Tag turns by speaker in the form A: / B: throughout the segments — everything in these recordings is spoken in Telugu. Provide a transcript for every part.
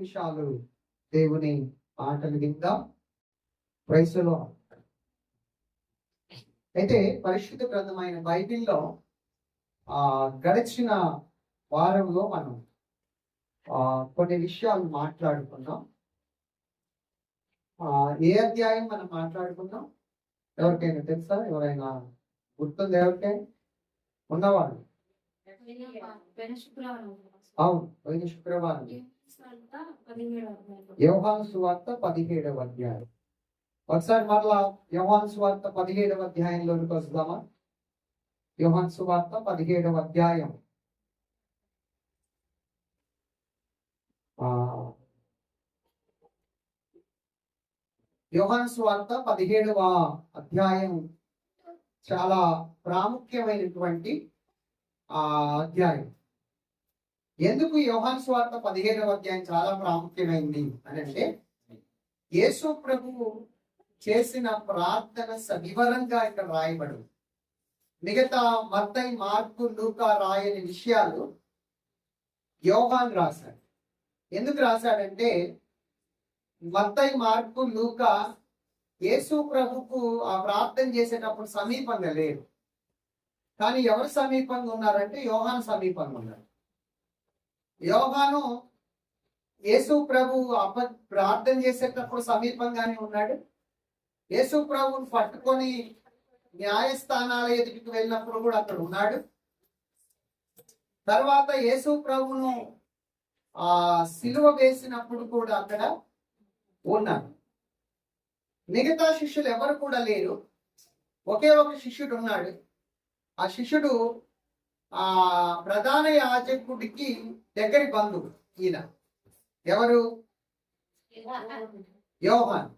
A: నిమిషాలు దేవుని మాటలు విందాం. Praise the Lord. అయితే పరిశుద్ధ గ్రంథమైన బైబిల్లో గడిచిన వారంలో మనం కొన్ని విషయాలు మాట్లాడుకున్నాం. ఏ అధ్యాయం మనం మాట్లాడుకున్నాం? ఎవరికైనా తెలుసా? ఎవరైనా గుర్తుంది? ఎవరికైనా ఉన్నవాళ్ళు? అవును, పోయిన శుక్రవారం యోహాను సువార్త 17వ అధ్యాయం. ఒకసారి మరలా యోహాను సువార్త 17వ అధ్యాయంలోనికి వస్తామా? యోహాను సువార్త 17వ అధ్యాయం యోహాను సువార్త 17వ అధ్యాయం చాలా ప్రాముఖ్యమైనటువంటి అధ్యాయం. ఎందుకు యోహాను సువార్త 17వ అధ్యాయం చాలా ప్రాముఖ్యమైంది అని అంటే, యేసు ప్రభువు చేసిన ప్రార్థన సవివరంగా ఇక్కడ రాయబడు. మిగతా మత్తయి, మార్కు, లూకా రాయని విషయాలు యోహాను రాశాడు. ఎందుకు రాశాడంటే, మత్తయి, మార్కు, లూకా యేసు ప్రభుకు ఆ ప్రార్థన చేసేటప్పుడు సమీపంగా లేరు. కానీ ఎవరు సమీపంగా ఉన్నారంటే యోహాను సమీపంగా ఉన్నారు. యోహాను యేసు ప్రభు ప్రార్థన చేసేటప్పుడు సమీపంగానే ఉన్నాడు. యేసు ప్రభువును పట్టుకొని న్యాయస్థానాల ఎదుటికి వెళ్ళినప్పుడు కూడా అక్కడ ఉన్నాడు. తర్వాత యేసు ప్రభువును సిలువ వేసినప్పుడు కూడా అక్కడ ఉన్నాడు. మిగతా శిష్యులు ఎవరు కూడా లేరు. ఒకే ఒక శిష్యుడు ఉన్నాడు. ఆ శిష్యుడు ప్రధాన యాజకుడికి దగ్గరి బంధువు. ఈయన ఎవరు? యోహాను.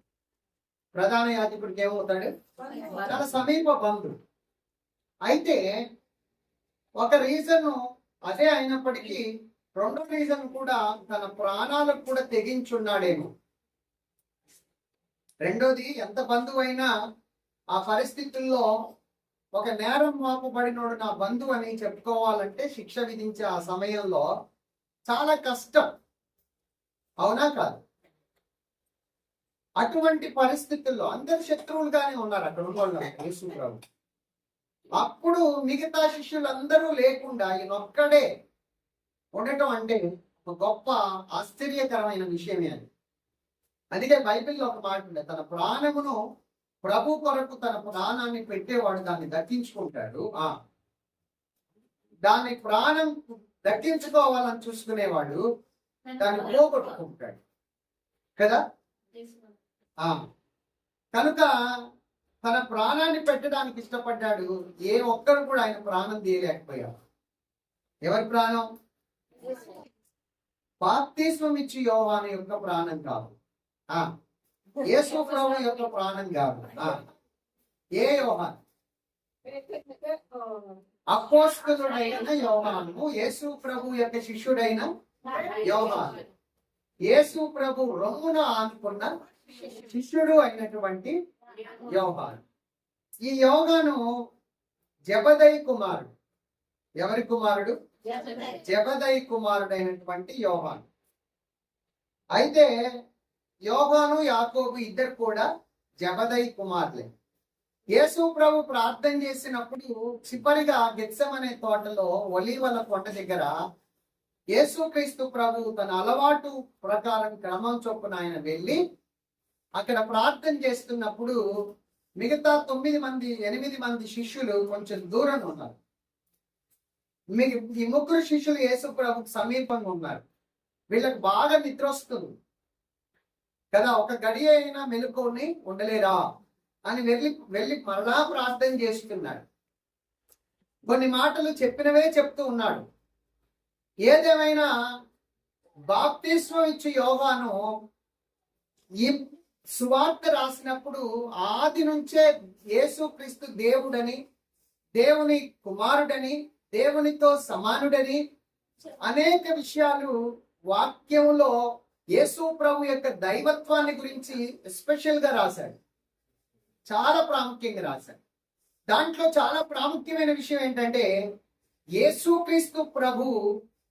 A: ప్రధాన యాజకుడికి ఏమవుతాడు? చాలా సమీప బంధువు. అయితే ఒక రీజన్ అదే అయినప్పటికీ రెండో రీజన్ కూడా తన ప్రాణాలకు కూడా తెగించున్నాడేమో. రెండోది, ఎంత బంధువు అయినా ఆ పరిస్థితుల్లో ఒక నేరం మోపబడినోడు నా బంధువు అని చెప్పుకోవాలంటే శిక్ష విధించే ఆ సమయంలో చాలా కష్టం. అవునా కాదు? అటువంటి పరిస్థితుల్లో అందరు శత్రువులుగానే ఉన్నారు అక్కడ ఉన్న. అప్పుడు మిగతా శిష్యులందరూ లేకుండా ఈయనొక్కడే ఉండటం అంటే ఒక గొప్ప ఆశ్చర్యకరమైన విషయమే అది. అందుకే బైబిల్లో ఒక మాట ఉంది, తన ప్రాణమును ప్రభు కొరకు తన ప్రాణాన్ని పెట్టేవాడు దాన్ని దక్కించుకుంటాడు. దాని ప్రాణం దక్కించుకోవాలని చూసుకునేవాడు దాన్ని పోగొట్టుకుంటాడు కదా. కనుక తన ప్రాణాన్ని పెట్టడానికి ఇష్టపడ్డాడు. ఏ ఒక్కరు కూడా ఆయన ప్రాణం తీయలేకపోయాడు. ఎవరి ప్రాణం? బాప్తిస్మం ఇచ్చి యోహాను యొక్క ప్రాణం కాదు, యేసు ప్రభు యొక్క ప్రాణం కాదు. ఏ యోహాను? అపోస్తలుడైన యోహాను, యేసు ప్రభు యొక్క శిష్యుడైన యోహాను, యేసు ప్రభు రొమ్మున ఆనుకున్న శిష్యుడు అయినటువంటి యోహాను. ఈ యోహాను జబదయి కుమారుడు. ఎవరి కుమారుడు? జబదయి కుమారుడైనటువంటి యోహాను. అయితే యోహాను, యాకోబు ఇద్దరు కూడా జబదయి కుమారులే. యేసు ప్రభు ప్రార్థన చేసినప్పుడు చివరిగా గెత్సెమనే తోటలో ఒలీవల కొండ దగ్గర యేసుక్రీస్తు ప్రభు తన అలవాటు ప్రకారం క్రమం చొప్పున ఆయన వెళ్ళి అక్కడ ప్రార్థన చేస్తున్నప్పుడు మిగతా 8 మంది శిష్యులు కొంచెం దూరం ఉన్నారు. ఈ 3 శిష్యులు యేసు ప్రభుకు సమీపంగా ఉన్నారు. వీళ్ళకి బాగా నిద్ర వస్తుంది కదా. ఒక గడి అయినా మెలుకొని ఉండలేరా అని వెళ్ళి మరలా ప్రార్థన చేస్తున్నాడు. కొన్ని మాటలు చెప్పినవే చెప్తూ ఉన్నాడు. ఏదేమైనా బాప్తిస్మం ఇచ్చి యోహాను ఈ సువార్త రాసినప్పుడు ఆది నుంచే యేసుక్రీస్తు దేవుడని, దేవుని కుమారుడని, దేవునితో సమానుడని అనేక విషయాలు వాక్యంలో యేసు ప్రభు యొక్క దైవత్వాన్ని గురించి స్పెషల్ గా రాశాడు. చాలా ప్రాముఖ్యంగా రాశాడు. దాంట్లో చాలా ప్రాముఖ్యమైన విషయం ఏంటంటే యేసుక్రీస్తు ప్రభు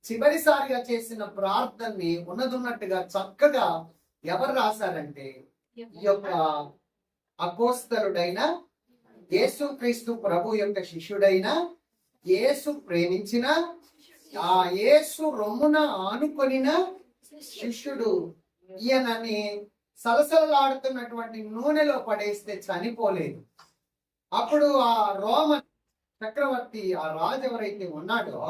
A: చివరిసారిగా చేసిన ప్రార్థనని ఉన్నదున్నట్టుగా చక్కగా ఎవరు రాశారంటే ఈ యొక్క అపోస్తలుడైన యేసుక్రీస్తు ప్రభు యొక్క శిష్యుడైన, యేసు ప్రేమించిన, ఆ యేసు రొమ్మున ఆనుకొనిన శిష్యుడు ఈయనని సలసలలాడుతున్నటువంటి నూనెలో పడేస్తే చనిపోలేదు. అప్పుడు ఆ రోమ చక్రవర్తి, ఆ రాజు ఎవరైతే ఉన్నాడో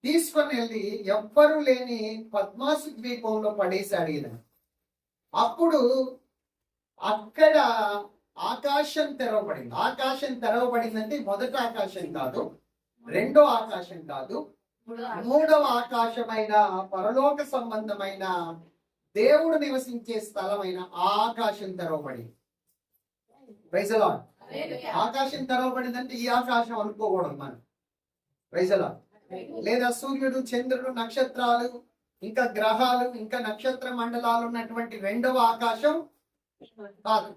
A: తీసుకొని వెళ్ళి ఎవ్వరూ లేని పద్మాసు ద్వీపంలో పడేశాడు ఈయన. అప్పుడు అక్కడ ఆకాశం తెరవబడింది. ఆకాశం తెరవబడిందంటే మొదటి ఆకాశం కాదు, రెండో ఆకాశం కాదు, మూడవ ఆకాశమైన పరలోక సంబంధమైన దేవుడు నివసించే స్థలమైన ఆకాశం తెరవబడింది. Praise the Lord. ఆకాశం తెరవబడిందంటే ఈ ఆకాశం అనుకోకూడదు మనం. Praise the Lord. లేదా సూర్యుడు, చంద్రుడు, నక్షత్రాలు, ఇంకా గ్రహాలు, ఇంకా నక్షత్ర మండలాలు ఉన్నటువంటి రెండవ ఆకాశం కాదు.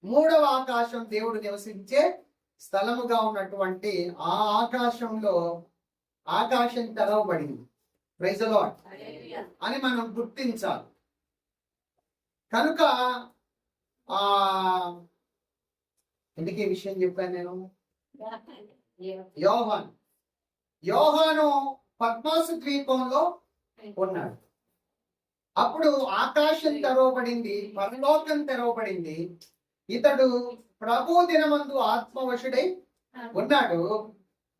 A: మూడవ ఆకాశం దేవుడు నివసించే స్థలముగా ఉన్నటువంటి ఆ ఆకాశంలో ఆకాశం తెరవబడింది. ప్రైజ్ ది లార్డ్ అని మనం గుర్తించాలి. కనుక ఎందుకు ఈ విషయం చెప్పాను నేను? యోహాను పద్మాసు ద్వీపంలో ఉన్నాడు. అప్పుడు ఆకాశం తెరవబడింది, పరలోకం తెరవబడింది. ఇతడు ప్రభు దినమందు ఆత్మవశుడై ఉన్నాడు.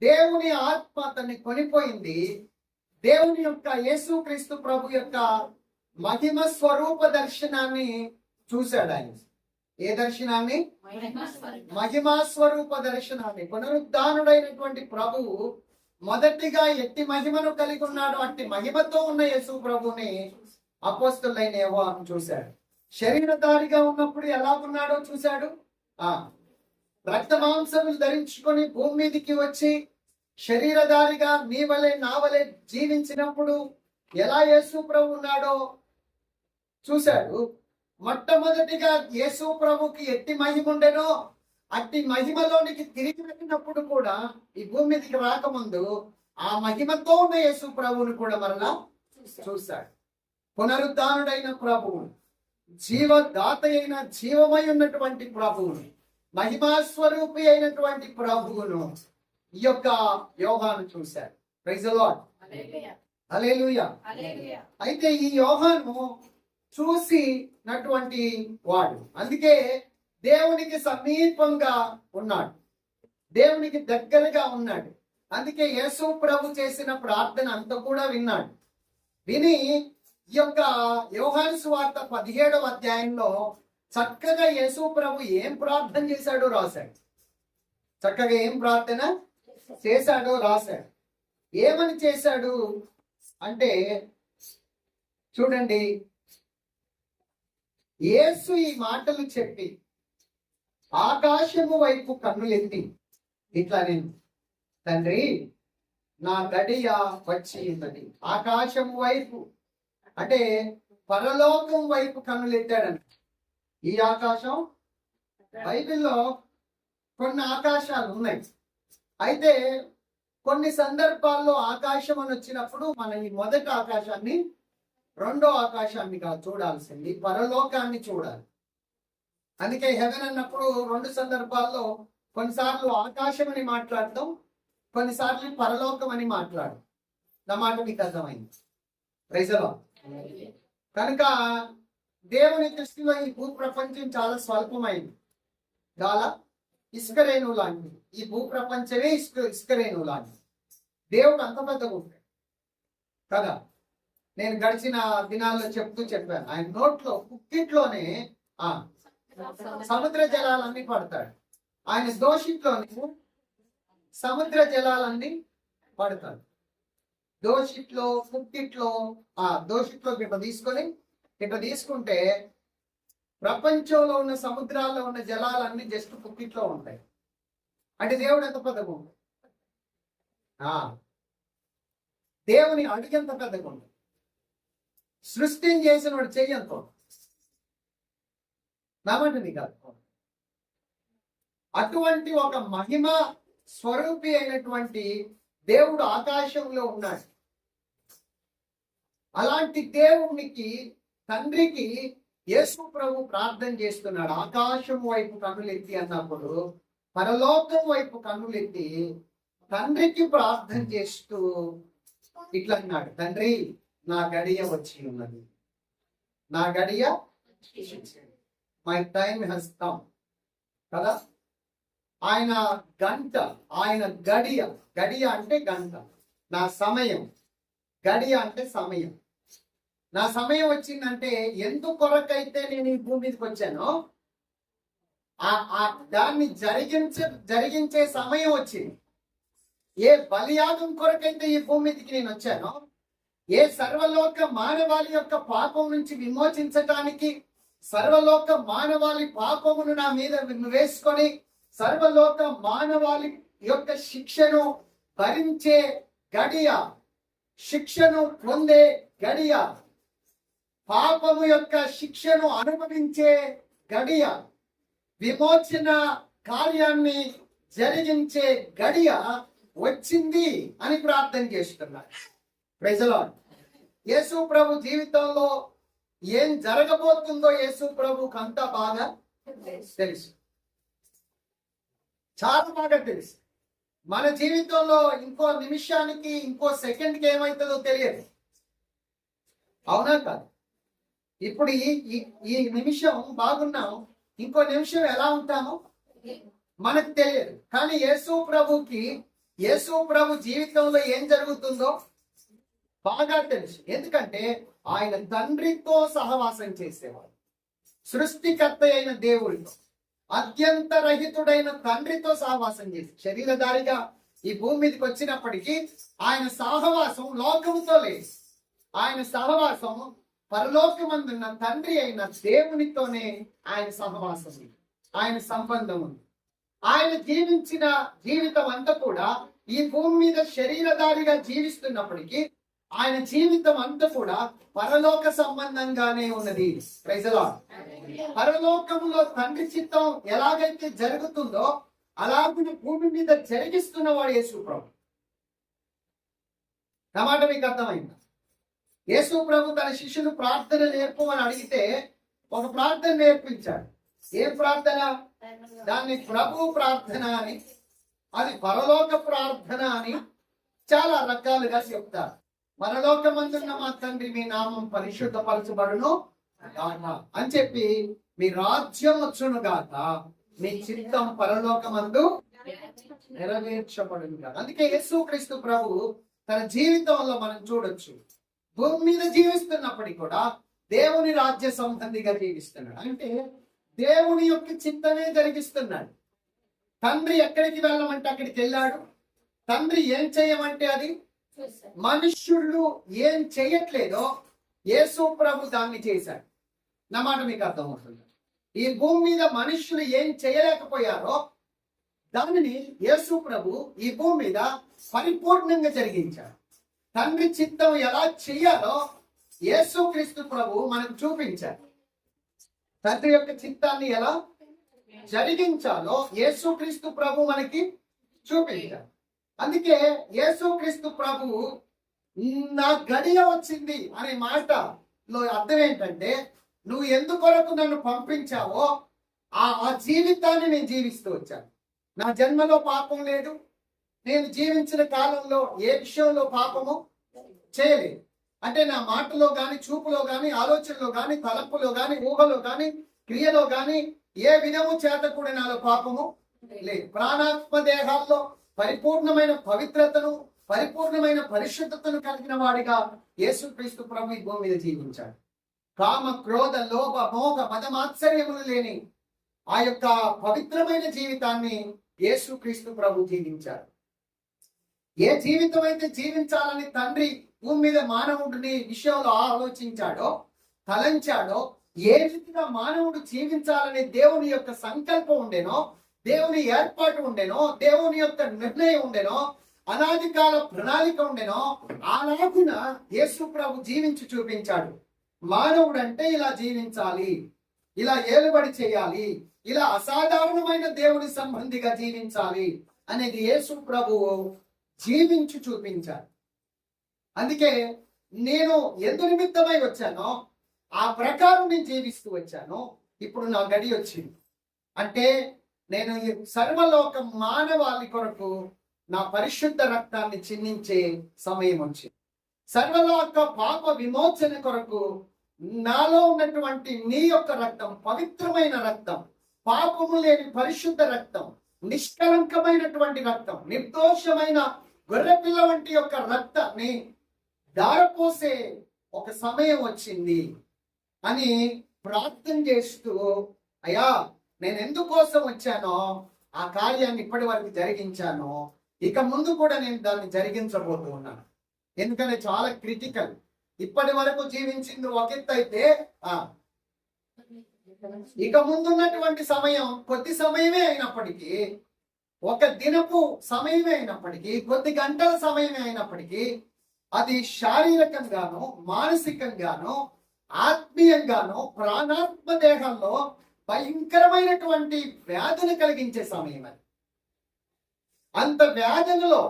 A: దేవుని ఆత్మ అతన్ని కొనిపోయింది. దేవుని యొక్క యేసుక్రీస్తు ప్రభు యొక్క మహిమ స్వరూప దర్శనాన్ని చూశాడు ఆయన. ఏ దర్శనాన్ని? మహిమా స్వరూప దర్శనాన్ని. పునరుద్ధానుడైనటువంటి ప్రభువు మొదటిగా ఎట్టి మహిమను కలిగి ఉన్నాడు, అట్టి మహిమతో ఉన్న యేసు ప్రభుని అపోస్తలుడైన యోహాను చూశాడు. శరీరధారిగా ఉన్నప్పుడు ఎలా ఉన్నాడో చూశాడు. రక్త మాంసములు ధరించుకొని భూమి మీదకి వచ్చి శరీరధారిగా నీ వలె నా వలె జీవించినప్పుడు ఎలా యేసు ప్రభు ఉన్నాడో చూశాడు. మొట్టమొదటిగా యేసు ప్రభుకి ఎట్టి మహిమ ఉండెనో అట్టి మహిమలోనికి తిరిగి వెళ్ళినప్పుడు కూడా ఈ భూమి మీదకి రాకముందు ఆ మహిమతో ఉన్న యేసు ప్రభువుని కూడా మరలా చూశాడు. పునరుద్ధానుడైన ప్రభువు, జీవదాత అయిన జీవమై ఉన్నటువంటి ప్రభువుని, మహిమాస్వరూపి అయినటువంటి ప్రభువును ఈ యొక్క యోహాను చూశాడు. Praise the Lord. హల్లెలూయా. అయితే ఈ యోహాను చూసినటువంటి వాడు, అందుకే దేవునికి సమీపంగా ఉన్నాడు, దేవునికి దగ్గరగా ఉన్నాడు. అందుకే యేసు ప్రభు చేసిన ప్రార్థన అంతా కూడా విన్నాడు. విని ఈ యొక్క యోహాను సువార్త 17వ అధ్యాయంలో చక్కగా యేసు ప్రభు ఏం ప్రార్థన చేశాడో రాశాడు. చక్కగా ఏం ప్రార్థన చేశాడో రాశాడు. ఏమని చేశాడు అంటే చూడండి, యేసు ఈ మాటలు చెప్పి ఆకాశము వైపు కన్నులెత్తి ఇట్లా, నేను తండ్రి నా గడియ వచ్చి ఉన్నది. ఆకాశం వైపు అంటే పరలోకం వైపు కన్నులెత్తాడని. ఈ ఆకాశం, బైబిల్లో కొన్ని ఆకాశాలు ఉన్నాయి. అయితే కొన్ని సందర్భాల్లో ఆకాశం అని వచ్చినప్పుడు మన ఈ మొదటి ఆకాశాన్ని, రెండో ఆకాశాన్ని కాదు చూడాల్సింది, పరలోకాన్ని చూడాలి. అందుకే హెవెన్ అన్నప్పుడు రెండు సందర్భాల్లో కొన్నిసార్లు ఆకాశం అని మాట్లాడతాం, కొన్నిసార్లు పరలోకం అని మాట్లాడతాం. నా మాట మీకు అర్థమైంది. Praise the Lord. కనుక దేవుని దృష్టిలో ఈ భూ ప్రపంచం చాలా స్వల్పమైంది, చాలా ఇసుక రేణువు లాంటిది. ఈ భూ ప్రపంచమే ఇసుక రేణువు లాంటిది. దేవుడు అంత పెద్దగా ఉంటాడు కదా. నేను గడిచిన దినాల్లో చెప్పాను, ఆయన నోట్లో కుక్కిట్లోనే సముద్ర జలాలన్నీ పడతాడు. ఆయన దోషిట్లోనే సముద్ర జలాలన్నీ పడతాడు. దోషిట్లో, కుక్కిట్లో, దోషిట్లో ఇట్లా తీసుకుంటే ప్రపంచంలో ఉన్న సముద్రాల్లో ఉన్న జలాలన్నీ జస్ట్ కుక్కిట్లో ఉంటాయి. అంటే దేవుడు ఎంత పెద్దగా ఉంటాడు, దేవుని అడుగు ఎంత పెద్దగా ఉంటుంది, సృష్టిని చేసిన వాడు చెయ్యంతో నామంటుంది కాదు. అటువంటి ఒక మహిమ స్వరూపి అయినటువంటి దేవుడు ఆకాశంలో ఉన్నాడు. అలాంటి దేవునికి, తండ్రికి యేసు ప్రభు ప్రార్థన చేస్తున్నాడు. ఆకాశం వైపు కన్నులెత్తి అన్నప్పుడు పరలోకం వైపు కన్నులెత్తి తండ్రికి ప్రార్థన చేస్తూ ఇట్లా అన్నాడు, తండ్రి నా గడియ వచ్చి ఉన్నది, నా గడియ, మై టైం హస్ కమ్ కదా. ఆయన గంట, ఆయన గడియ, గడియ అంటే గంట, నా సమయం, గడియ అంటే సమయం, నా సమయం వచ్చిందంటే ఎందుకొరకైతే నేను ఈ భూమి మీదకి వచ్చానో దాన్ని జరిగించే సమయం వచ్చింది. ఏ బలియాగం కొరకైతే ఈ భూమి మీదకి నేను వచ్చానో, ఏ సర్వలోక మానవాళి యొక్క పాపం నుంచి విమోచించటానికి, సర్వలోక మానవాళి పాపమును నా మీద వేసుకొని సర్వలోక మానవాళి యొక్క శిక్షను భరించే గడియ, శిక్షను పొందే గడియ, పాపము యొక్క శిక్షను అనుభవించే గడియ, విమోచన కార్యాన్ని జరిగించే గడియ వచ్చింది అని ప్రార్థన చేస్తున్నారు. Praise the Lord. యేసు ప్రభు జీవితంలో ఏం జరగబోతుందో యేసు ప్రభుకు అంతా బాగా తెలుసు, చాలా బాగా తెలుసు. మన జీవితంలో ఇంకో నిమిషానికి, ఇంకో సెకండ్కి ఏమవుతుందో తెలియదు, అవునా కాదు? ఇప్పుడు ఈ నిమిషం బాగున్నాం, ఇంకో నిమిషం ఎలా ఉంటామో మనకు తెలియదు. కానీ యేసు ప్రభుకి, యేసు ప్రభు జీవితంలో ఏం జరుగుతుందో బాగా తెలుసు. ఎందుకంటే ఆయన తండ్రితో సహవాసం చేసేవాడు. సృష్టికర్త అయిన దేవుడితో, అత్యంత రహితుడైన తండ్రితో సహవాసం చేసి శరీరధారిగా ఈ భూమి మీదకి వచ్చినప్పటికీ ఆయన సహవాసం లోకముతో లేదు. ఆయన సహవాసం పరలోకమందున్న తండ్రి అయిన దేవునితోనే ఆయన సహవాసం, ఆయన సంబంధం ఉంది. ఆయన జీవించిన జీవితం అంతా కూడా ఈ భూమి మీద శరీరధారిగా జీవిస్తున్నప్పటికీ ఆయన జీవితం అంతా కూడా పరలోక సంబంధంగానే ఉన్నది. Praise the Lord. పరలోకములో తండ్రి చిత్తం ఎలాగైతే జరుగుతుందో అలాగే భూమి మీద జరిగిస్తున్నవాడు యేసు ప్రభు. టమాట మీకు అర్థమైందా? యేసు ప్రభు తన శిష్యులు ప్రార్థన నేర్పమని అడిగితే ఒక ప్రార్థన నేర్పించాడు. ఏం ప్రార్థన? దాన్ని ప్రభు ప్రార్థన అని, అది పరలోక ప్రార్థన అని చాలా రకాలుగా చెప్తారు. పరలోకమందున్న మా తండ్రి మీ నామం పరిశుద్ధపరచబడును అని చెప్పి, మీ రాజ్యం వచ్చును గాక, మీ చిత్తం పరలోకమందు నెరవేర్చబడును గాక. అందుకే యేసుక్రీస్తు ప్రభు తన జీవితంలో మనం చూడొచ్చు, భూమి మీద జీవిస్తున్నప్పటికీ కూడా దేవుని రాజ్య సంబంధిగా జీవిస్తున్నాడు. అంటే దేవుని యొక్క చిత్తమే జరిగిస్తున్నాడు. తండ్రి ఎక్కడికి వెళ్ళమంటే అక్కడికి వెళ్ళాడు. తండ్రి ఏం చేయమంటే అది, మనుష్యులు ఏం చేయట్లేదో యేసు ప్రభు దాన్ని చేశాడు. నా మాట మీకు అర్థమవుతుంది. ఈ భూమి మీద మనుష్యులు ఏం చేయలేకపోయారో దానిని యేసు ప్రభు ఈ భూమి మీద పరిపూర్ణంగా జరిగించాడు. తండ్రి చిత్తం ఎలా చేయాలో యేసుక్రీస్తు ప్రభు మనకు చూపించాడు. తండ్రి యొక్క చిత్తాన్ని ఎలా జరిగించాలో యేసుక్రీస్తు ప్రభు మనకి చూపించాడు. అందుకే యేసుక్రీస్తు ప్రభువు నా గడియ వచ్చింది అనే మాటలో అర్థం ఏంటంటే, నువ్వు ఎందుకొరకు నన్ను పంపించావో ఆ జీవితాన్ని నేను జీవిస్తూ వచ్చాను. నా జన్మలో పాపం లేదు. నేను జీవించిన కాలంలో ఏ విషయంలో పాపము చేయలేదు. అంటే నా మాటలో కానీ, చూపులో కానీ, ఆలోచనలో కానీ, తలపులో కానీ, ఊహలో కానీ, క్రియలో కానీ ఏ విధము చేత కూడా నాలో పాపము లేదు. ప్రాణాత్మ దేహాల్లో పరిపూర్ణమైన పవిత్రతను, పరిపూర్ణమైన పరిశుద్ధతను కలిగిన వాడిగా యేసుక్రీస్తు ప్రభు ఈ భూమి మీద జీవించాడు. కామ, క్రోధ, లోభ, మోహ, మదమాత్సర్యములు లేని ఆ యొక్క పవిత్రమైన జీవితాన్ని యేసుక్రీస్తు ప్రభు జీవించాడు. ఏ జీవితం అయితే జీవించాలని తండ్రి భూమి మీద మానవుడిని విషయంలో ఆలోచించాడో, తలంచాడో, ఏ రీతిగా మానవుడు జీవించాలనే దేవుని యొక్క సంకల్పం ఉండేనో, దేవుని ఏర్పాటు ఉండేనో, దేవుని యొక్క నిర్ణయం ఉండేనో, అనాది కాల ప్రణాళిక ఉండేనో, అలాగున యేసు ప్రభు జీవించి చూపించాడు. మానవుడు అంటే ఇలా జీవించాలి, ఇలా ఏలుబడి చేయాలి, ఇలా అసాధారణమైన దేవుని సంబంధిగా జీవించాలి అనేది యేసు ప్రభువు జీవించి చూపించారు. అందుకే నేను ఎందు నిమిత్తమై వచ్చానో ఆ ప్రకారం నేను జీవిస్తూ వచ్చాను. ఇప్పుడు నా గడి వచ్చింది. అంటే నేను ఈ సర్వలోక మానవాళి కొరకు నా పరిశుద్ధ రక్తాన్ని చిందించే సమయం వచ్చింది. సర్వలోక పాప విమోచన కొరకు నాలో ఉన్నటువంటి నీ యొక్క రక్తం, పవిత్రమైన రక్తం, పాపము లేని పరిశుద్ధ రక్తం, నిష్కలంకమైనటువంటి రక్తం, నిర్దోషమైన గొర్రెపిల్ల వంటి యొక్క రక్తాన్ని దారపోసే ఒక సమయం వచ్చింది అని ప్రార్థన చేస్తూ, అయ్యా నేను ఎందుకోసం వచ్చానో ఆ కార్యాన్ని ఇప్పటి వరకు జరిగించాను, ఇక ముందు కూడా నేను దాన్ని జరిగించబోతూ ఉన్నాను. ఎందుకంటే చాలా క్రిటికల్. ఇప్పటి వరకు జీవించింది ఒక ఎత్తు అయితే, ఇక ముందున్నటువంటి సమయం కొద్ది సమయమే అయినప్పటికీ, ఒక దినపు సమయమే అయినప్పటికీ, కొద్ది గంటల సమయమే అయినప్పటికీ, అది శారీరకంగాను మానసికంగాను ఆత్మీయంగాను ప్రాణాత్మ దేహంలో భయంకరమైనటువంటి వ్యాధిని కలిగించే సమయం అది. అంత వేదనలో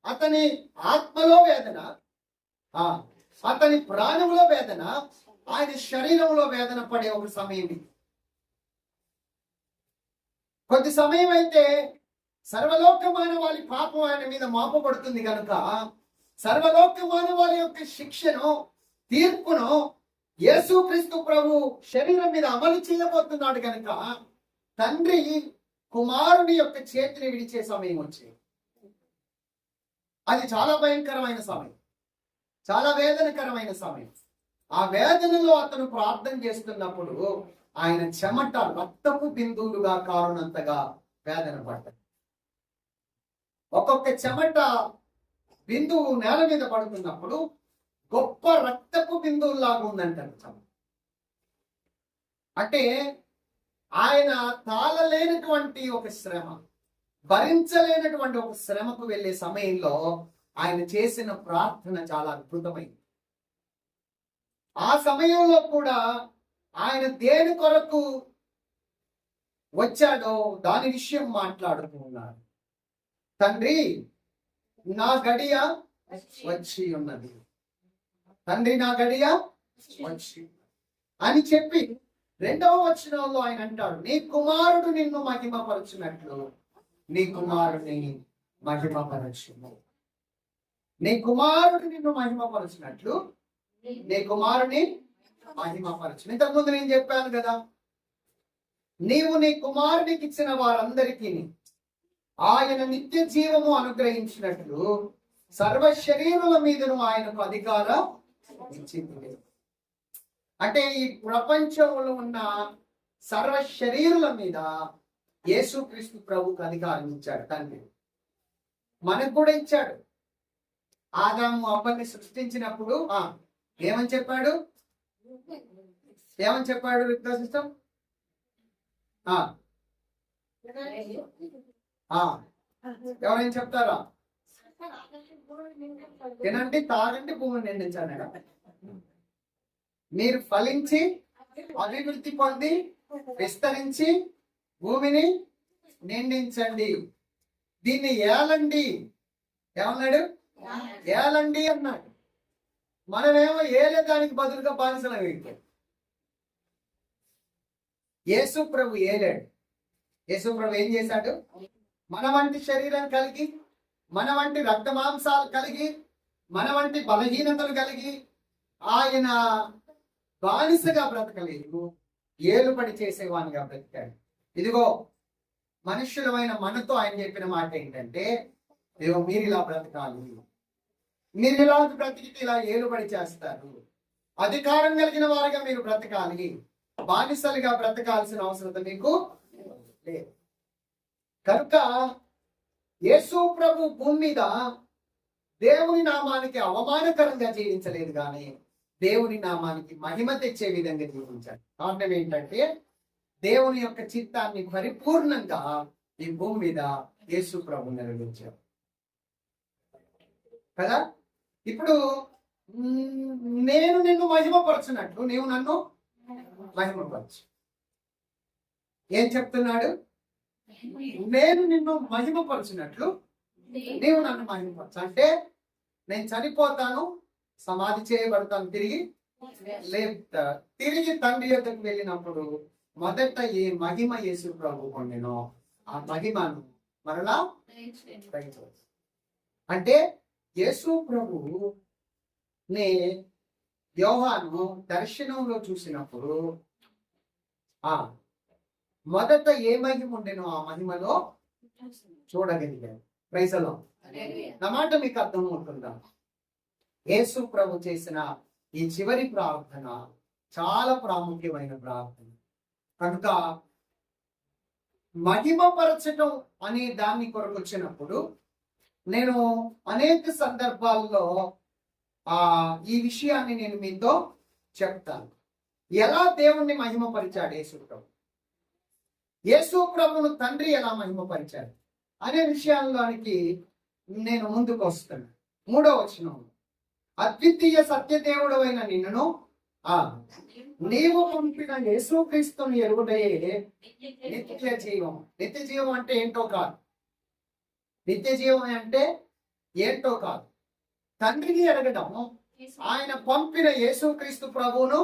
A: అతని ఆత్మలో వేదన, అతని ప్రాణంలో వేదన, ఆయన శరీరంలో వేదన పడే ఒక సమయం. కొద్ది సమయం అయితే సర్వలోక మానవాళి పాపం ఆయన మీద మోపబడుతుంది కనుక సర్వలోక మానవాళి యొక్క శిక్షను, తీర్పును యేసుక్రీస్తు ప్రభు శరీరం మీద అమలు చేయబోతున్నాడు కనుక తండ్రి కుమారుని యొక్క చేతిని విడిచే సమయం వచ్చింది. అది చాలా భయంకరమైన సమయం, చాలా వేదనకరమైన సమయం. ఆ వేదనలో అతను ప్రార్థన చేస్తున్నప్పుడు ఆయన చెమట రక్తపు బిందువులుగా కారునంతగా వేదన పడ్డాడు. ఒక్కొక్క చెమట బిందువు నేల మీద పడుతున్నప్పుడు గొప్ప రక్తపు బిందువులాగా ఉందంటారు. అంటే ఆయన తాళలేనటువంటి ఒక శ్రమ, భరించలేనటువంటి ఒక శ్రమకు వెళ్ళే సమయంలో ఆయన చేసిన ప్రార్థన చాలా అద్భుతమైంది. ఆ సమయంలో కూడా ఆయన దేని కొరకు వచ్చాడో దాని విషయం మాట్లాడుతున్నారు. తండ్రి నా గడియ వచ్చి ఉన్నది, తండ్రి నా గడియ వచ్చి అని చెప్పి 2వ వచనంలో ఆయన అంటాడు, నీ కుమారుడు నిన్ను మహిమపరచునట్లు నీ కుమారుని మహిమపరచును. నీ కుమారుడు నిన్ను మహిమపరచునట్లు నీ కుమారుని మహిమపరచును. ఇంతకుముందు నేను చెప్పాను కదా, నీవు నీ కుమారునికి ఇచ్చిన వారందరికీ ఆయన నిత్య జీవము అనుగ్రహించినట్లు సర్వ శరీరుల మీదను ఆయనకు అధికారం ఇచ్చింది. అంటే ఈ ప్రపంచంలో ఉన్న సర్వ శరీరుల మీద యేసుక్రీస్తు ప్రభుకు అధికారం ఇచ్చాడు తండ్రి. మనకు కూడా ఇచ్చాడు. ఆదాము అవ్వని సృష్టించినప్పుడు ఏమని చెప్పాడు? ఏమని చెప్పాడు? సిస్టమ్ ఎవరైనా చెప్తారా? తినండి, తాగండి, భూమిని నిండించాడు. మీరు ఫలించి అభివృద్ధి పొంది విస్తరించి భూమిని నిండించండి, దీన్ని ఏలండి. ఏమన్నాడు? ఏలండి అన్నాడు. మనమేమో ఏలే దానికి బదులుగా బానిసలం అయిపోయాం. యేసు ప్రభు ఏలాడు. యేసు ప్రభు ఏం చేశాడు? మన వంటి శరీరం కలిగి, మన వంటి రక్త మాంసాలు కలిగి, మన వంటి బలహీనతలు కలిగి ఆయన బానిసగా బ్రతకలేదు, ఏలుబడి చేసేవానిగా బ్రతికాడు. ఇదిగో మనుష్యులమైన మనతో ఆయన చెప్పిన మాట ఏంటంటే, ఇదిగో మీరు ఇలా బ్రతకాలి, మీరు ఇలా బ్రతికితే ఇలా ఏలుబడి చేస్తారు, అధికారం కలిగిన వారిగా మీరు బ్రతకాలి, బానిసలుగా బ్రతకాల్సిన అవసరం మీకు లేదు. కనుక యేసు ప్రభు భూమి మీద దేవుని నామానికి అవమానకరంగా జీవించలేదు, కానీ దేవుని నామానికి మహిమ తెచ్చే విధంగా జీవించాడు. కారణం ఏంటంటే దేవుని యొక్క చిత్తాన్ని పరిపూర్ణంగా ఈ భూమి మీద యేసు ప్రభు నెరవేర్చాడు కదా. ఇప్పుడు నేను నిన్ను మహిమపరచునట్లు నీవు నన్ను మహిమపరచు. ఏం చెప్తున్నాడు? నేను నిన్ను మహిమపరచునట్లు నీవు నన్ను మహిమపరచు. అంటే నేను చనిపోతాను, సమాధి చేయబడతాను, తిరిగి లేపుతాడు. తిరిగి తండ్రి యొద్దకు వెళ్ళినప్పుడు మొదట ఏ మహిమ యేసు ప్రభు పొందెనో ఆ మహిమను మరలా అంటే యేసు ప్రభు నే యోహాను దర్శనంలో చూసినప్పుడు మొదట ఏ మహిమ ఉండెనో ఆ మహిమలో చూడగలిగాడు. ప్రైజలో నా మాట మీకు అర్థం అవుతుందా? యేసు ప్రభు చేసిన ఈ చివరి ప్రార్థన చాలా ప్రాముఖ్యమైన ప్రార్థన. కనుక మహిమపరచటం అనే దాన్ని కొరకు వచ్చినప్పుడు నేను అనేక సందర్భాల్లో ఈ విషయాన్ని నేను మీతో చెప్తాను. ఎలా దేవుణ్ణి మహిమపరిచాడు యేసు ప్రభు, యేసు ప్రభును తండ్రి ఎలా మహిమపరిచాడు అనే విషయాల్లోనికి నేను ముందుకు వస్తాను. 3వ వచనం, అద్వితీయ సత్యదేవుడు అయిన నిన్ను నీవు పంపిన యేసుక్రీస్తును ఎరుగుటయే నిత్య జీవం. నిత్య జీవం అంటే ఏంటో కాదు, నిత్య జీవం అంటే ఏంటో కాదు, తండ్రిని ఎరగడం, ఆయన పంపిన యేసుక్రీస్తు ప్రభువును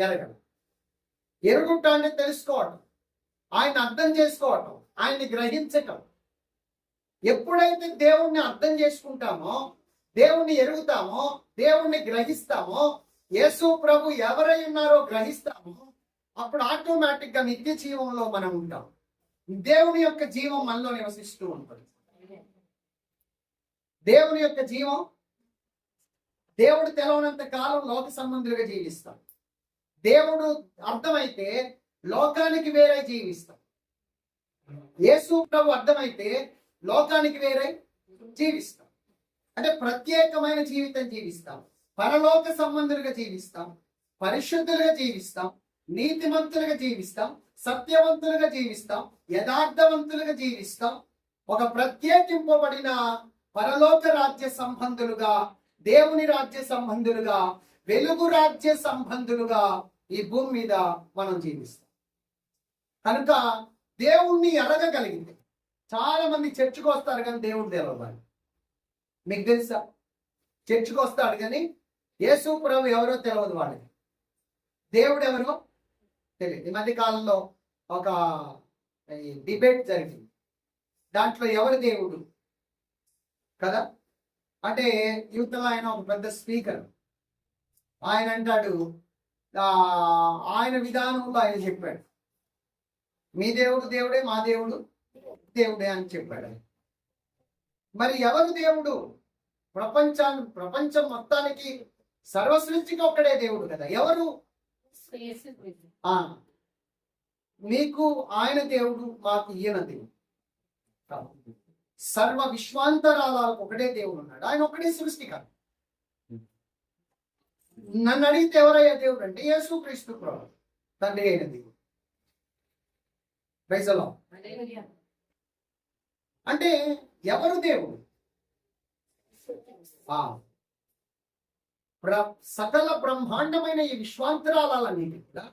A: ఎరగడం. ఎరుగుట అంటే తెలుసుకోవటం, ఆయన అర్థం చేసుకోవటం, ఆయన్ని గ్రహించటం. ఎప్పుడైతే దేవుణ్ణి అర్థం చేసుకుంటామో, దేవుణ్ణి ఎరుగుతామో, దేవుణ్ణి గ్రహిస్తామో, యేసు ప్రభు ఎవరై ఉన్నారో గ్రహిస్తామో, అప్పుడు ఆటోమేటిక్ గా నిత్య జీవంలో మనం ఉంటాం. దేవుని యొక్క జీవం మనలో నివసిస్తూ ఉంటుంది. దేవుని యొక్క జీవం, దేవుడు తెలవనంత కాలం లోక సంబంధులుగా జీవిస్తాం. దేవుడు అర్థమైతే లోకానికి వేరే జీవిస్తాం. యేసు ప్రభు అర్థమైతే లోకానికి వేరే జీవిస్తాం. అంటే ప్రత్యేకమైన జీవితం జీవిస్తాం, పరలోక సంబంధులుగా జీవిస్తాం, పరిశుద్ధులుగా జీవిస్తాం, నీతిమంతులుగా జీవిస్తాం, సత్యవంతులుగా జీవిస్తాం, యథార్థవంతులుగా జీవిస్తాం. ఒక ప్రత్యేకింపబడిన పరలోక రాజ్య సంబంధులుగా, దేవుని రాజ్య సంబంధులుగా, వెలుగు రాజ్య సంబంధులుగా ఈ భూమి మీద మనం జీవిస్తాం. కనుక దేవుణ్ణి ఎరగగలిగింది. చాలా మంది చర్చికి వస్తారు కానీ దేవుడు తెలవాలి. మీకు తెలుసా? చర్చికి వస్తాడు కానీ యేసు ప్రభు ఎవరో తెలియదు వాళ్ళకి, దేవుడు ఎవరో తెలియదు. ఈ మధ్య కాలంలో ఒక డిబేట్ జరిగింది, దాంట్లో ఎవరు దేవుడు కదా అంటే యూత్లో ఆయన ఒక పెద్ద స్పీకర్, ఆయన అంటాడు, ఆయన విధానంలో ఆయన చెప్పాడు, మీ దేవుడు దేవుడే, మా దేవుడు దేవుడే అని చెప్పాడు. మరి ఎవరు దేవుడు? ప్రపంచం మొత్తానికి సర్వసృష్టికి ఒక్కడే దేవుడు కదా. ఎవరు? మీకు ఆయన దేవుడు, మాకు ఈయన దేవుడు. సర్వ విశ్వాంతరాలకు ఒకటే దేవుడు ఉన్నాడు, ఆయన ఒకటే సృష్టికారు. నన్ను అడిగితే ఎవరయ్యా దేవుడు అంటే యేసుక్రీస్తు ప్రభు, తండ్రి అయిన దేవుడు. Praise the Lord. అంటే ఎవరు దేవుడు? సకల బ్రహ్మాండమైన ఈ విశ్వాంతరాలన్నిటి కూడా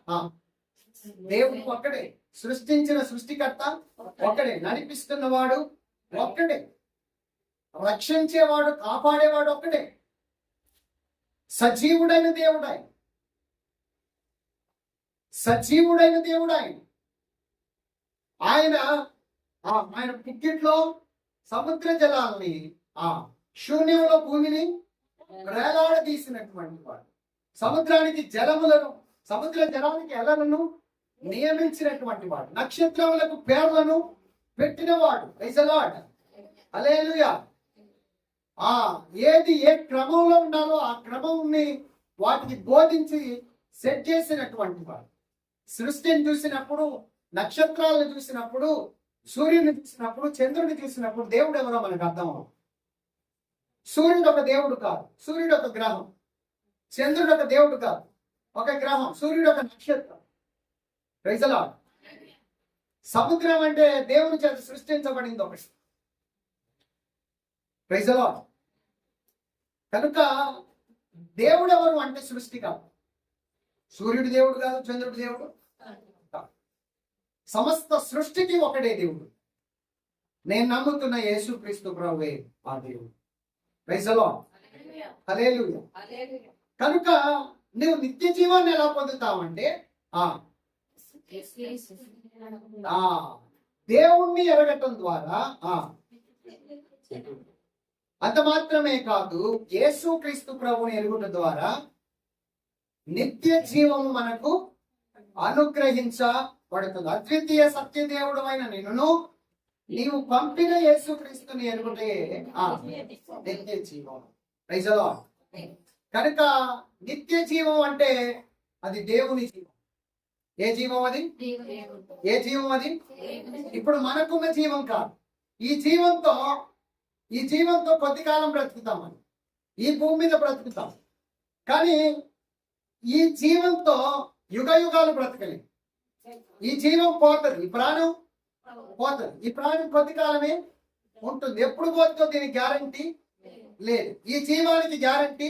A: దేవుడు ఒక్కడే, సృష్టించిన సృష్టికర్త ఒక్కడే, నడిపిస్తున్నవాడు ఒక్కడే, రక్షించేవాడు, కాపాడేవాడు ఒక్కడే, సజీవుడైన దేవుడు ఆయన, సజీవుడైన దేవుడు ఆయన. ఆయన పుక్కిట్లో సముద్ర జలాల్ని, శూన్యంలో భూమిని వేలాడదీసినటువంటి వాడు, సముద్రానికి జలములను, సముద్ర జలానికి ఎలలను నియమించినటువంటి వాడు, నక్షత్రములకు పేర్లను పెట్టినవాడు. Praise the Lord. హల్లెలూయా. ఏది ఏ క్రమంలో ఉండాలో ఆ క్రమంని వాటికి బోధించి సెట్ చేసినటువంటి వాడు. సృష్టిని చూసినప్పుడు, నక్షత్రాలను చూసినప్పుడు, సూర్యుని చూసినప్పుడు, చంద్రుని చూసినప్పుడు దేవుడు ఎవరో మనకు అర్థం. సూర్యుడు ఒక దేవుడు కాదు, సూర్యుడు ఒక గ్రహం. చంద్రుడు ఒక దేవుడు కాదు, ఒక గ్రహం. సూర్యుడు ఒక నక్షత్రం. Praise the Lord. సముద్రం అంటే దేవుని చేత సృష్టించబడింది ఒకటి. Praise the Lord. కనుక దేవుడు ఎవరు అంటే సృష్టి కాదు, సూర్యుడు దేవుడు కాదు, చంద్రుడు దేవుడు కాదు. సమస్త సృష్టికి ఒకటే దేవుడు. నేను నమ్ముతున్న యేసుక్రీస్తు ప్రభువే ఆ దేవుడు. Praise the Lord. హల్లెలూయా. కనుక నువ్వు నిత్య జీవాన్ని ఎలా పొందుతావంటే దేవుణ్ణి ఎరగటం ద్వారా, అంత మాత్రమే కాదు యేసుక్రీస్తు ప్రభువుని ఎరుగుట ద్వారా నిత్య జీవము మనకు అనుగ్రహించబడుతుంది. అద్వితీయ సత్యదేవుడు అయిన నిన్ను నీవు పంపిన యేసుక్రీస్తుని ఎరుగుటే నిత్య జీవం. Praise the Lord. కనుక నిత్య జీవం అంటే అది దేవుని జీవం. ఏ జీవం అది? ఏ జీవం అది? ఇప్పుడు మనకున్న జీవం కాదు. ఈ జీవంతో కొద్ది కాలం బ్రతుకుతాం, అని ఈ భూమి మీద బ్రతుకుతాం. కానీ ఈ జీవంతో యుగ యుగాలు బ్రతకలేదు. ఈ జీవం పోతుంది, ఈ ప్రాణం పోతుంది. ఈ ప్రాణం కొద్ది కాలమే ఉంటుంది. ఎప్పుడు పోతుందో దీనికి గ్యారంటీ లేదు. ఈ జీవానికి గ్యారంటీ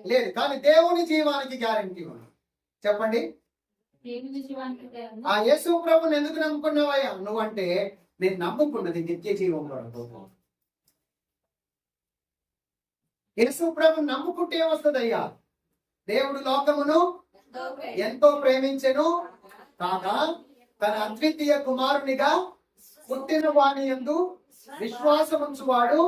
A: లేదు. కానీ దేవుని జీవానికి గ్యారంటీ ఉంది. చెప్పండి. ఆ యేసు ప్రభుని ఎందుకు నమ్ముకున్నావయ్యా నువ్వంటే, నేను నమ్ముకున్నది నిత్య జీవం. యేసు ప్రభుని నమ్ముకుంటే ఏమొస్తుందయ్యా? దేవుడు లోకమును ఎంతో ప్రేమించెను కాగా తన అద్వితీయ కుమారునిగా పుట్టిన వాని యందు విశ్వాసముంచువాడు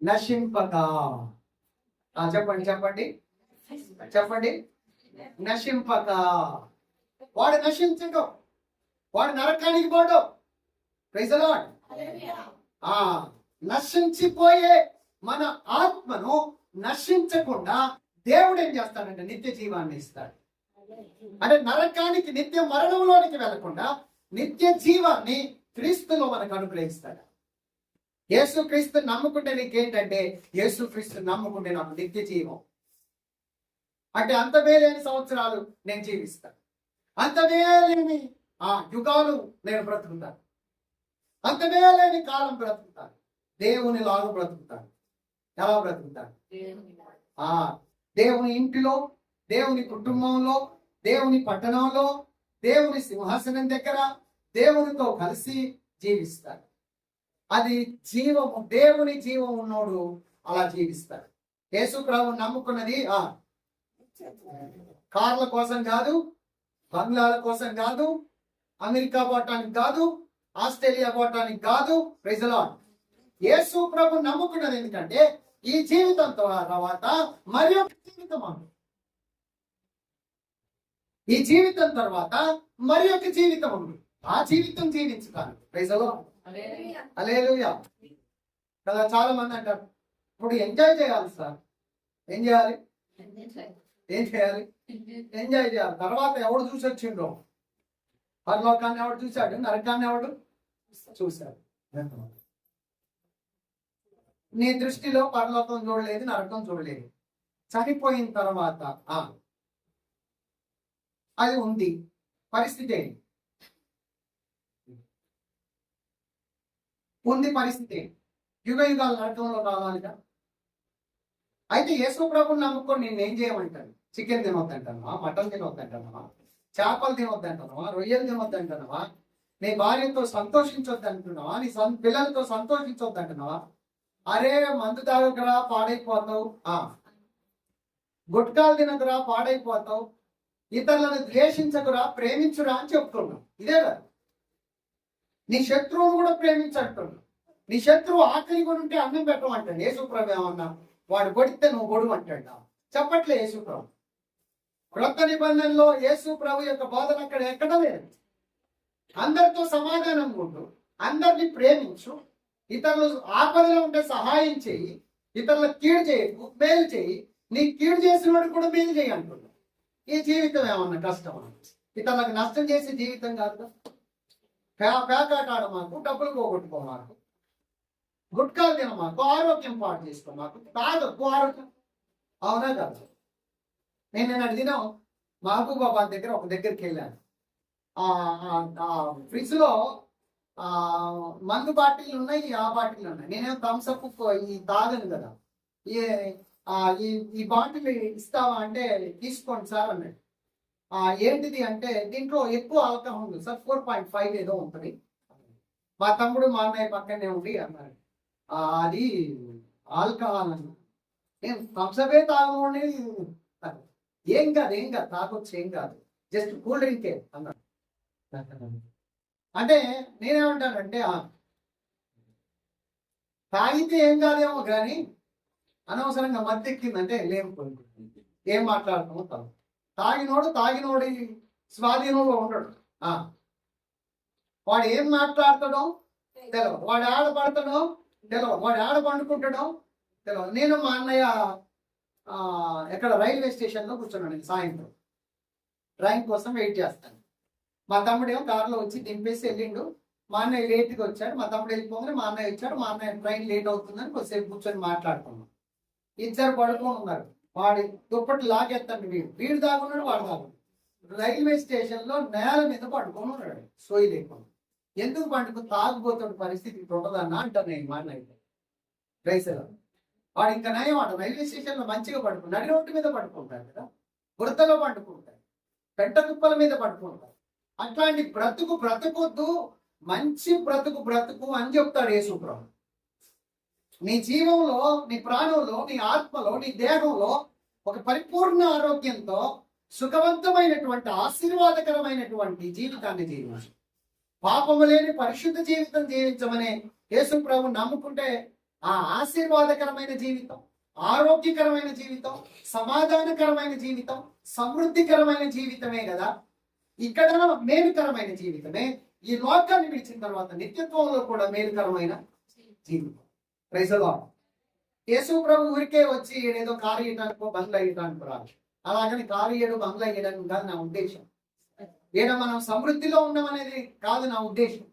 A: నశింపక. చెప్పండి చెప్పండి చెప్పండి. నశింపక. వాడు నశించడు, వాడు నరకానికి పోడు. Praise the Lord. నశించిపోయే మన ఆత్మను నశించకుండా దేవుడు ఏం చేస్తాడంటే నిత్య జీవాన్ని ఇస్తాడు. అంటే నరకానికి, నిత్య మరణంలోనికి వెళ్లకుండా నిత్య జీవాన్ని క్రీస్తులో మనకు అనుగ్రహిస్తాడు. యేసుక్రీస్తు నమ్ముకుంటే నీకేంటంటే, యేసుక్రీస్తు నమ్ముకుంటే నాకు నిత్య జీవం. అంటే అంత వేలేని సంవత్సరాలు నేను జీవిస్తాను, అంత వేలేని యుగాలు నేను బ్రతుకుతాను, అంత వేలేని కాలం బ్రతుకుతాను. దేవుని లాగా బ్రతుకుతాను. ఎలా బ్రతుకుతాను? దేవుని ఇంటిలో, దేవుని కుటుంబంలో, దేవుని పట్టణంలో, దేవుని సింహాసనం దగ్గర దేవునితో కలిసి జీవిస్తాడు. అది జీవము. దేవుని జీవం ఉన్నోడు అలా జీవిస్తాడు. యేసు ప్రభువు నమ్ముకున్నది కార్ల కోసం కాదు, బంగ్లాల కోసం కాదు, అమెరికా పోవటానికి కాదు, ఆస్ట్రేలియా పోవటానికి కాదు. Praise the Lord. యేసు ప్రభు నమ్ముకున్నది ఎందుకంటే ఈ జీవితం తర్వాత మరి ఒక జీవితం ఉంది. ఈ జీవితం తర్వాత మరి ఒక జీవితం ఉంది. ఆ జీవితం జీవించుతాను. Praise the Lord. హల్లెలూయా. కదా చాలా మంది అంటారు, ఇప్పుడు ఎంజాయ్ చేయాలి సార్. ఏం చేయాలి? ఏం చేయాలి? ఎంజాయ్ చేయాలి. తర్వాత ఎవడు చూసి వచ్చిండో? పరలోకాన్ని ఎవడు చూశాడు? నరకాన్ని ఎవడు చూశాడు? నీ దృష్టిలో పరలోకం చూడలేదు, నరకం చూడలేదు. చనిపోయిన తర్వాత అది ఉంది. పరిస్థితి ఏంటి? ఉంది పరిస్థితి. యుగ యుగాలు నరకంలో రావాలిగా. అయితే యేసు ప్రభుని నమ్ముకొని నేనేం చేయమంటాను? చికెన్ తినొద్దంటానవా? మటన్ తినొద్దంటానవా? చేపలు తినొద్దంటానవా? రొయ్యలు తినొద్దంటానవా? నీ భార్యతో సంతోషించొద్దంటున్నావా? నీ పిల్లలతో సంతోషించొద్దంటున్నావా? అరే మందు తాగకురా పాడైపోతావు, గుట్కాలు తినకురా పాడైపోతావు, ఇతరులను ద్వేషించకురా ప్రేమించురా అని చెప్తున్నావు. ఇదే కదా. నీ శత్రువును కూడా ప్రేమించట్టున్నావు. నీ శత్రువు ఆకలి కొని ఉంటే అన్నం పెట్టమంటాడు. యేసుప్రభు ఏమన్నా వాడు కొడితే నువ్వు గొడుగు అంటాడు. చెప్పట్లే యేసుప్రభు. క్రొత్త నిబంధనలో యేసుప్రభు యొక్క బోధన అక్కడ ఎక్కడ లేదు. అందరితో సమాధానం ఉండు, అందరినీ ప్రేమించు, ఇతరులు ఆపదలో ఉంటే సహాయం చేయి, ఇతరులకు కీడు చేయకు, మేలు చేయి, నీ కీడు చేసిన వాడు కూడా మేలు చేయి అంటున్నాడు. ఈ జీవితం ఏమన్నా కష్టం? ఇతరులకు నష్టం చేసే జీవితం కాదు. పేకాట మాకు, డబ్బులు పోగొట్టుకో మాకు, గుట్కాలు తిన మాకు, ఆరోగ్యం పాటు చేసుకో మాకు, తాగకు ఆరోగ్యం. అవునా కాదు? నేను దినం మహబూబాబాద్ దగ్గర ఒక దగ్గరికి వెళ్ళాను. ఫ్రిడ్జ్ లో మందు బాటిల్ ఉన్నాయి, ఆ బాటిల్ ఉన్నాయి. నేనేం థమ్స్అప్ ఈ తాగను కదా. ఈ బాటిల్ ఇస్తావా అంటే తీసుకోండి సార్ అన్నాడు. ఏంటిది అంటే దీంట్లో ఎక్కువ ఆల్కహాల్ ఉంది సార్, 4.5 ఏదో ఉంటుంది. మా తమ్ముడు మా అన్నయ్య పక్కనే ఉండి అన్నారు అది ఆల్కహాల్ అన్న. నేను థమ్సపే తాగమని, ఏం కాదు తాగొచ్చు, ఏం కాదు, జస్ట్ కూల్ డ్రింకే అన్నాడు. అంటే నేనేమంటానంటే తాగితే ఏం కాదేమో కానీ అనవసరంగా మత్తెక్కిందంటే లేకపోయింది. ఏం మాట్లాడుతామో తాగినోడి స్వాధీనంలో ఉండడు. వాడు ఏం మాట్లాడతాడో తెలియదు, వాడు ఆడ పడతాడో తెలియదు, వాడు ఆడ పండుకుంటాడో తెలియదు. నేను మా అన్నయ్య ఎక్కడ రైల్వే స్టేషన్లో కూర్చున్నాను, నేను సాయంత్రం ట్రైన్ కోసం వెయిట్ చేస్తాను. మా తమ్ముడు ఏమో కారులో వచ్చి దింపేసి వెళ్ళిండు. మా అన్నయ్య లేట్గా వచ్చాడు, మా తమ్ముడు వెళ్ళిపోగానే మా అన్నయ్య వచ్చాడు. మా అన్నయ్య ట్రైన్ లేట్ అవుతుందని కొద్దిసేపు కూర్చొని మాట్లాడుకున్నాం. ఇద్దరు పడుకొని ఉన్నారు. వాడి దుప్పట్లు లాగేస్తాడు, వీడు దాగున్నాడు, వాడు దాగున్నాడు. రైల్వే స్టేషన్ లో నేల మీద పడుకొని ఉన్నాడు, సోయి లేకుండా. ఎందుకు పండుకు తాగుపోతాడు, పరిస్థితి ఉంటుందన్న అంటాను నేను. మా అన్నయ్య రైసర్ వాడు ఇంకా నయం, వాడు రైల్వే స్టేషన్ లో మంచిగా పడుకుంటాడు, నడి రోడ్డు మీద పడుకుంటాడు కదా, బురదలో పండుకుంటాడు, పెంట కుప్పల మీద పడుకుంటాడు. అట్లాంటి బ్రతుకొద్దు, మంచి బ్రతుకు అని చెప్తాడు యేసుప్రభు. నీ జీవంలో, నీ ప్రాణంలో, నీ ఆత్మలో, నీ దేహంలో ఒక పరిపూర్ణ ఆరోగ్యంతో సుఖవంతమైనటువంటి ఆశీర్వాదకరమైనటువంటి జీవితాన్ని జీవించు. పాపము లేని పరిశుద్ధ జీవితం జీవించమనే యేసుప్రభు నమ్ముకుంటే ఆ ఆశీర్వాదకరమైన జీవితం, ఆరోగ్యకరమైన జీవితం, సమాధానకరమైన జీవితం, సమృద్ధికరమైన జీవితమే కదా. ఇక్కడ మేలుకరమైన జీవితమే, ఈ లోకాన్ని విడిచిన తర్వాత నిత్యత్వంలో కూడా మేలుకరమైన జీవితం. Praise the Lord. యేసు ప్రభు ఊరికే వచ్చి ఏదో కారు ఇయడానికో బంగ్లా ఇయడానికో రాదు. అలాగని కారు ఇయ్యడు, బంగ్లా ఇయ్యడానికి కాదు నా ఉద్దేశం. ఈడ మనం సమృద్ధిలో ఉన్నామనేది కాదు నా ఉద్దేశం.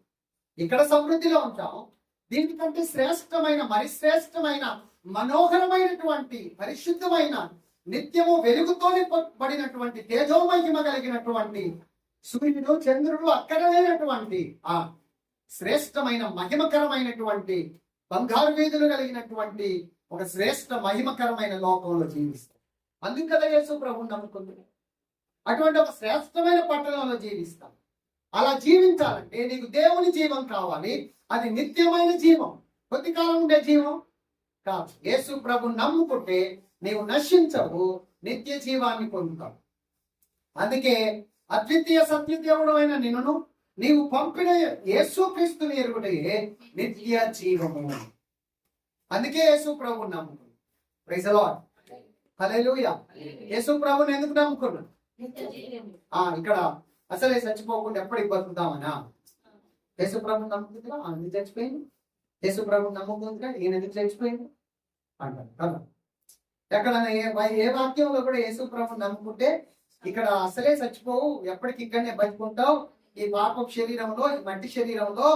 A: ఇక్కడ సమృద్ధిలో ఉంటాం, దీనికంటే శ్రేష్టమైన, మరి శ్రేష్టమైన, మనోహరమైనటువంటి, పరిశుద్ధమైన, నిత్యము వెలుగుతోనే పడినటువంటి, తేజోమహిమ కలిగినటువంటి సూర్యుడు చంద్రుడు అక్కడ లేనటువంటి ఆ శ్రేష్టమైన మహిమకరమైనటువంటి బంగారు వీధులు కలిగినటువంటి ఒక శ్రేష్ట మహిమకరమైన లోకంలో జీవిస్తాం. అందుకు కదా యేసు ప్రభువుని నమ్ముకుంది. అటువంటి ఒక శ్రేష్టమైన పట్టణంలో జీవిస్తాం. అలా జీవించాలంటే నీకు దేవుని జీవం కావాలి. అది నిత్యమైన జీవం, కొద్ది కాలం ఉండే జీవం కాదు. యేసు ప్రభువుని నమ్ముకుంటే నీవు నశించవు, నిత్య జీవాన్ని పొందుతావు. అందుకే అద్వితీయ సత్యదేవుడు అయిన నిన్ను నీవు పంపిన యేసుక్రీస్తుని ఎరుగుటే నిత్య జీవము. అందుకే యేసు ప్రభువుని నమ్ముకున్నాడు. Praise the Lord. హల్లెలూయా. యేసు ప్రభువుని ఎందుకు నమ్ముకున్నాడు? ఇక్కడ అసలే చచ్చిపోకుండా ఎప్పటికి బతుకుతామనా? యేసు ప్రభువుని నమ్ముకుంటున్నా అందుకు చచ్చిపోయింది. యేసు ప్రభువుని నమ్ముకుంటున్నా ఈయన ఎందుకు చచ్చిపోయింది అంటారు కదా. ఎక్కడైనా ఏ వాక్యంలో కూడా యేసు ప్రభువుని నమ్ముకుంటే ఇక్కడ అసలే చచ్చిపోవు, ఎప్పటికి ఇక్కడనే బతుకుంటావు, ఈ పాప శరీరంలో, ఈ మట్టి శరీరంలో,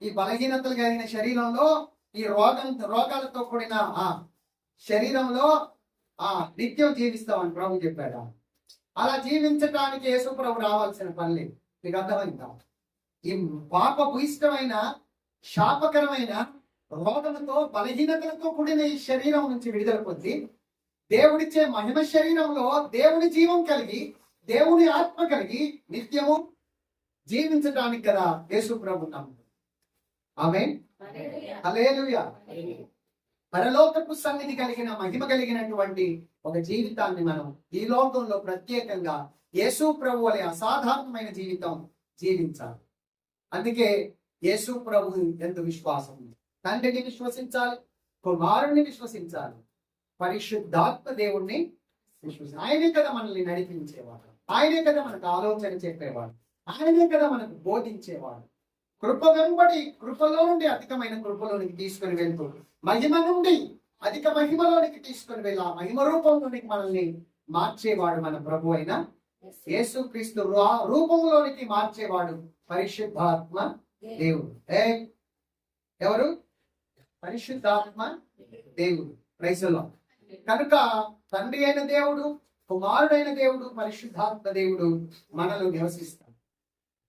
A: ఈ బలహీనతలు కలిగిన శరీరంలో, ఈ రోగాలతో కూడిన శరీరంలో నిత్యం జీవిస్తామని ప్రభు చెప్పాడు. అలా జీవించడానికి యేసు ప్రభు రావాల్సిన పని మీకు అర్థమైందా? ఈ పాప భూయిష్టమైన, శాపకరమైన రోగంతో, బలహీనతలతో కూడిన ఈ శరీరం నుంచి విడుదల పొంది దేవుడిచ్చే మహిమ శరీరంలో దేవుని జీవం కలిగి, దేవుని ఆత్మ కలిగి నిత్యము జీవించడానికి కదా యేసు ప్రభు నమ్ముతాం. ఆమేన్. హల్లెలూయా. పరలోకపు సన్నిధి కలిగిన, మహిమ కలిగినటువంటి ఒక జీవితాన్ని మనం ఈ లోకంలో ప్రత్యేకంగా యేసు ప్రభు వలె అసాధారణమైన జీవితం జీవించాలి. అందుకే యేసు ప్రభు ఎందు విశ్వాసం ఉంది. తండ్రిని విశ్వసించాలి, కుమారుణ్ణి విశ్వసించాలి, పరిశుద్ధాత్మ దేవుణ్ణి విశ్వసించాలి. ఆయనే కదా మనల్ని నడిపించేవాడు, ఆయనే కదా మనకు ఆలోచన చెప్పేవాడు, ఆయనే కదా మనకు బోధించేవాడు. కృప వెంబడి కృపలో నుండి అధికమైన కృపలోనికి తీసుకొని వెళ్తూ మహిమ నుండి అధిక మహిమలోనికి తీసుకొని వెళ్ళి ఆ మహిమ రూపంలోనికి మనల్ని మార్చేవాడు మన ప్రభు అయిన యేసుక్రీస్తు. రూపంలోనికి మార్చేవాడు పరిశుద్ధాత్మ దేవుడు. ఎవరు? పరిశుద్ధాత్మ దేవుడు. Praise the Lord. కనుక తండ్రి అయిన దేవుడు, కుమారుడైన దేవుడు, పరిశుద్ధాత్మ దేవుడు మనలో నివసిస్తాడు.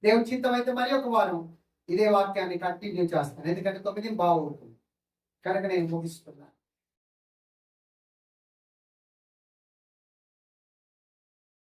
A: దేవుని చిత్తం అయితే మరి ఒక వారం ఇదే వాక్యాన్ని కంటిన్యూ చేస్తాను, ఎందుకంటే 9 బాగుంటుంది కనుక నేను ముగిస్తున్నాను.